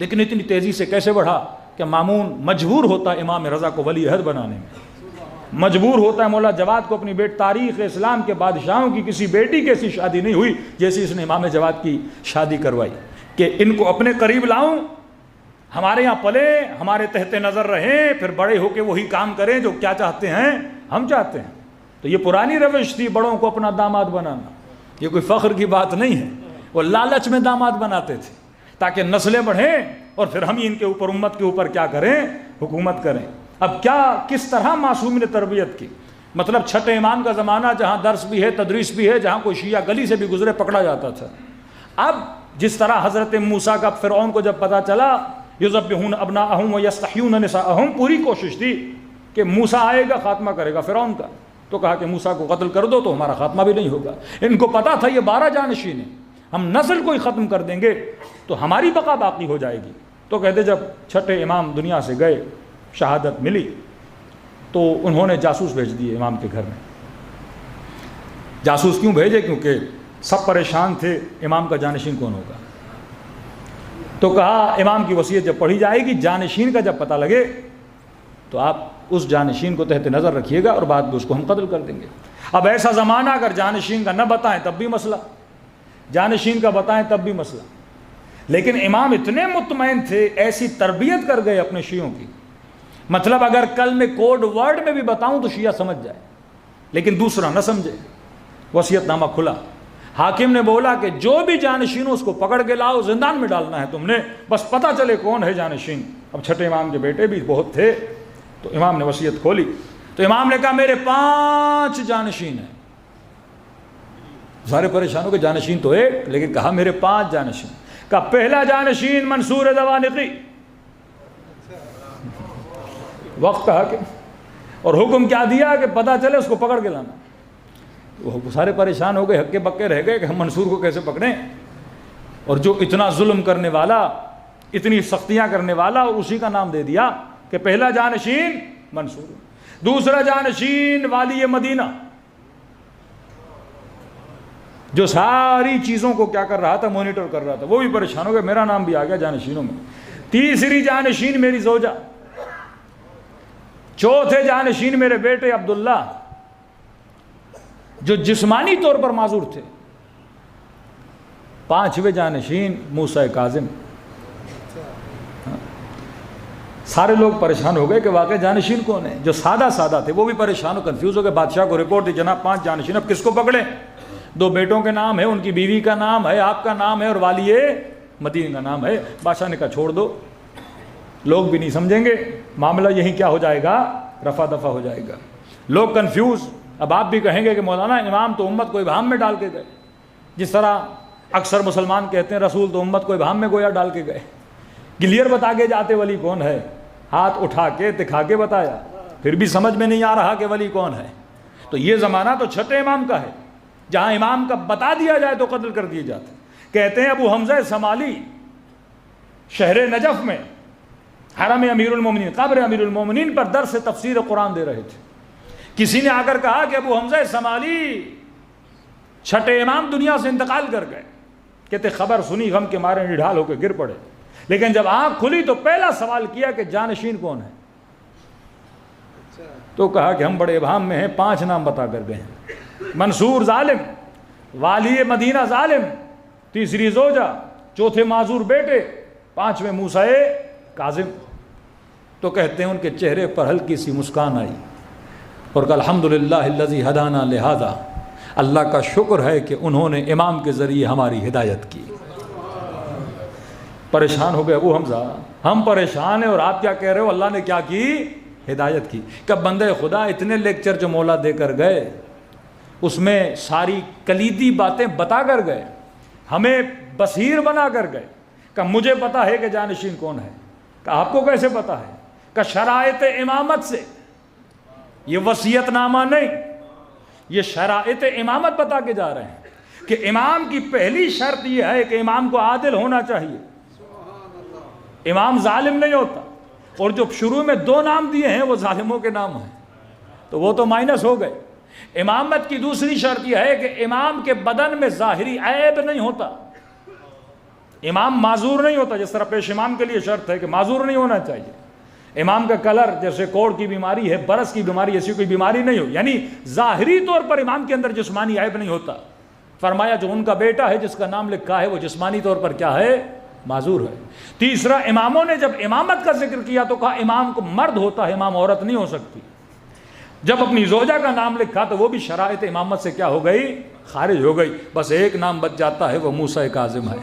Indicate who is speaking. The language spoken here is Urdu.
Speaker 1: لیکن اتنی تیزی سے کیسے بڑھا کہ مامون مجبور ہوتا امام رضا کو ولی عہد بنانے میں، مجبور ہوتا ہے مولا جواد کو اپنی بیٹی، تاریخ اسلام کے بادشاہوں کی کسی بیٹی کی ایسی شادی نہیں ہوئی جیسی اس نے امام جواد کی شادی کروائی کہ ان کو اپنے قریب لاؤں، ہمارے یہاں پلے، ہمارے تحت نظر رہیں، پھر بڑے ہو کے وہی کام کریں جو کیا چاہتے ہیں ہم چاہتے ہیں۔ تو یہ پرانی روش تھی بڑوں کو اپنا داماد بنانا، یہ کوئی فخر کی بات نہیں ہے، وہ لالچ میں داماد بناتے تھے تاکہ نسلیں بڑھیں اور پھر ہم ان کے اوپر، امت کے اوپر کیا کریں، حکومت کریں۔ اب کیا کس طرح معصوم نے تربیت کی، مطلب چھٹے امام کا زمانہ جہاں درس بھی ہے، تدریس بھی ہے، جہاں کوئی شیعہ گلی سے بھی گزرے پکڑا جاتا تھا۔ اب جس طرح حضرت موسیٰ کا فرعون کو جب پتا چلا یذبحون ابناءہم ویستحیون نساءہم، پوری کوشش تھی کہ موسیٰ آئے گا خاتمہ کرے گا فرعون کا، تو کہا کہ موسیٰ کو قتل کر دو تو ہمارا خاتمہ بھی نہیں ہوگا۔ ان کو پتا تھا یہ 12 جانشین ہیں، ہم نسل کو ہی ختم کر دیں گے تو ہماری بقا باقی ہو جائے گی۔ تو کہتے جب چھٹے امام دنیا سے گئے، شہادت ملی، تو انہوں نے جاسوس بھیج دیے امام کے گھر میں۔ جاسوس کیوں بھیجے؟ کیونکہ سب پریشان تھے امام کا جانشین کون ہوگا۔ تو کہا امام کی وصیت جب پڑھی جائے گی، جانشین کا جب پتہ لگے تو آپ اس جانشین کو تحت نظر رکھیے گا اور بعد میں اس کو ہم قتل کر دیں گے۔ اب ایسا زمانہ اگر جانشین کا نہ بتائیں تب بھی مسئلہ، جانشین کا بتائیں تب بھی مسئلہ۔ لیکن امام اتنے مطمئن تھے، ایسی تربیت کر گئے اپنے شیعوں کی، مطلب اگر کل میں کوڈ ورڈ میں بھی بتاؤں تو شیعہ سمجھ جائے لیکن دوسرا نہ سمجھے۔ وصیت نامہ کھلا، حاکم نے بولا کہ جو بھی جانشین اس کو پکڑ کے لاؤ، زندان میں ڈالنا ہے تم نے، بس پتہ چلے کون ہے جانشین۔ اب چھٹے امام کے بیٹے بھی بہت تھے، تو امام نے وصیت کھولی تو امام نے کہا میرے 5 جانشین ہیں۔ سارے پریشانوں کے جانشین تو ایک، لیکن کہا میرے 5 جانشین۔ کہا پہلا جانشین منصور دوانقی، وقت کہا کہ، اور حکم کیا دیا کہ پتہ چلے اس کو پکڑ کے لانا۔ وہ سارے پریشان ہو گئے، ہکے بکے رہ گئے کہ ہم منصور کو کیسے پکڑیں، اور جو اتنا ظلم کرنے والا، اتنی سختیاں کرنے والا، اور اسی کا نام دے دیا کہ پہلا جانشین منصور۔ دوسرا جانشین والی مدینہ، جو ساری چیزوں کو کیا کر رہا تھا، مانیٹر کر رہا تھا، وہ بھی پریشان ہو گئے، میرا نام بھی آ گیا جانشینوں میں۔ تیسری جانشین میری زوجہ، چوتھے جانشین میرے بیٹے عبداللہ جو جسمانی طور پر معذور تھے، 5ویں جانشین موسیٰ کاظم۔ سارے لوگ پریشان ہو گئے کہ واقعی جانشین کون ہے، جو سادہ تھے وہ بھی پریشان ہو، کنفیوز ہو گئے۔ بادشاہ کو رپورٹ دی جناب 5 جانشین، اب کس کو پکڑیں؟ 2 بیٹوں کے نام ہے، ان کی بیوی کا نام ہے، آپ کا نام ہے، اور والی مدینہ کا نام ہے۔ بادشاہ نے کہا چھوڑ دو، لوگ بھی نہیں سمجھیں گے، معاملہ یہی کیا ہو جائے گا، رفع دفع ہو جائے گا۔ لوگ کنفیوز۔ اب آپ بھی کہیں گے کہ مولانا امام تو امت کو ابہام میں ڈال کے گئے، جس طرح اکثر مسلمان کہتے ہیں رسول تو امت کو ابہام میں گویا ڈال کے گئے، کلیئر بتا کے جاتے ولی کون ہے، ہاتھ اٹھا کے دکھا کے بتایا، پھر بھی سمجھ میں نہیں آ رہا کہ ولی کون ہے۔ تو یہ زمانہ تو چھٹے امام کا ہے، جہاں امام کا بتا دیا جائے تو قتل کر دیے جاتے۔ کہتے ہیں ابو حمزہ سمالی شہر نجف میں حرم امیر المومنین، قبر امیر المومنین پر درس تفسیر قرآن دے رہے تھے۔ کسی نے آ کر کہا کہ ابو حمزہ سمالی چھٹے امام دنیا سے انتقال کر گئے۔ کہتے خبر سنی غم کے مارے نڈھال ہو کے گر پڑے، لیکن جب آنکھ کھلی تو پہلا سوال کیا کہ جانشین کون ہے؟ تو کہا کہ ہم بڑے ابہام میں ہیں، 5 نام بتا کر گئے ہیں، منصور ظالم، والی مدینہ ظالم، تیسری زوجہ، چوتھے معذور بیٹے، 5ویں موسیٰ کاظم۔ تو کہتے ہیں ان کے چہرے پر ہلکی سی مسکان آئی اور کہ الحمدللہ الذی ہدانا لہذا، اللہ کا شکر ہے کہ انہوں نے امام کے ذریعے ہماری ہدایت کی۔ پریشان ہو گئے ابو حمزہ، ہم پریشان ہیں اور آپ کیا کہہ رہے ہو اللہ نے کیا کی؟ ہدایت کی۔ کہ بندے خدا اتنے لیکچر جو مولا دے کر گئے اس میں ساری کلیدی باتیں بتا کر گئے، ہمیں بصیر بنا کر گئے کہ مجھے پتا ہے کہ جانشین کون ہے، کہ آپ کو کیسے پتا ہے؟ کہ شرائط امامت سے، یہ وصیت نامہ نہیں، یہ شرائط امامت بتا کے جا رہے ہیں کہ امام کی پہلی شرط یہ ہے کہ امام کو عادل ہونا چاہیے، امام ظالم نہیں ہوتا۔ اور جو شروع میں 2 نام دیے ہیں وہ ظالموں کے نام ہیں، تو وہ تو مائنس ہو گئے۔ امامت کی دوسری شرط یہ ہے کہ امام کے بدن میں ظاہری عیب نہیں ہوتا، امام معذور نہیں ہوتا، جس طرح پیش امام کے لیے شرط ہے کہ معذور نہیں ہونا چاہیے۔ امام کا کلر جیسے کوڑ کی بیماری ہے، برس کی بیماری، ایسی کوئی بیماری نہیں ہو، یعنی ظاہری طور پر امام کے اندر جسمانی عیب نہیں ہوتا۔ فرمایا جو ان کا بیٹا ہے جس کا نام لکھا ہے وہ جسمانی طور پر کیا ہے؟ معذور ہے۔ تیسرا، اماموں نے جب امامت کا ذکر کیا تو کہا امام کو مرد ہوتا ہے، امام عورت نہیں ہو سکتی۔ جب اپنی زوجہ کا نام لکھا تو وہ بھی شرائط امامت سے کیا ہو گئی؟ خارج ہو گئی۔ بس ایک نام بچ جاتا ہے، وہ موسیٰ کاظم ہے۔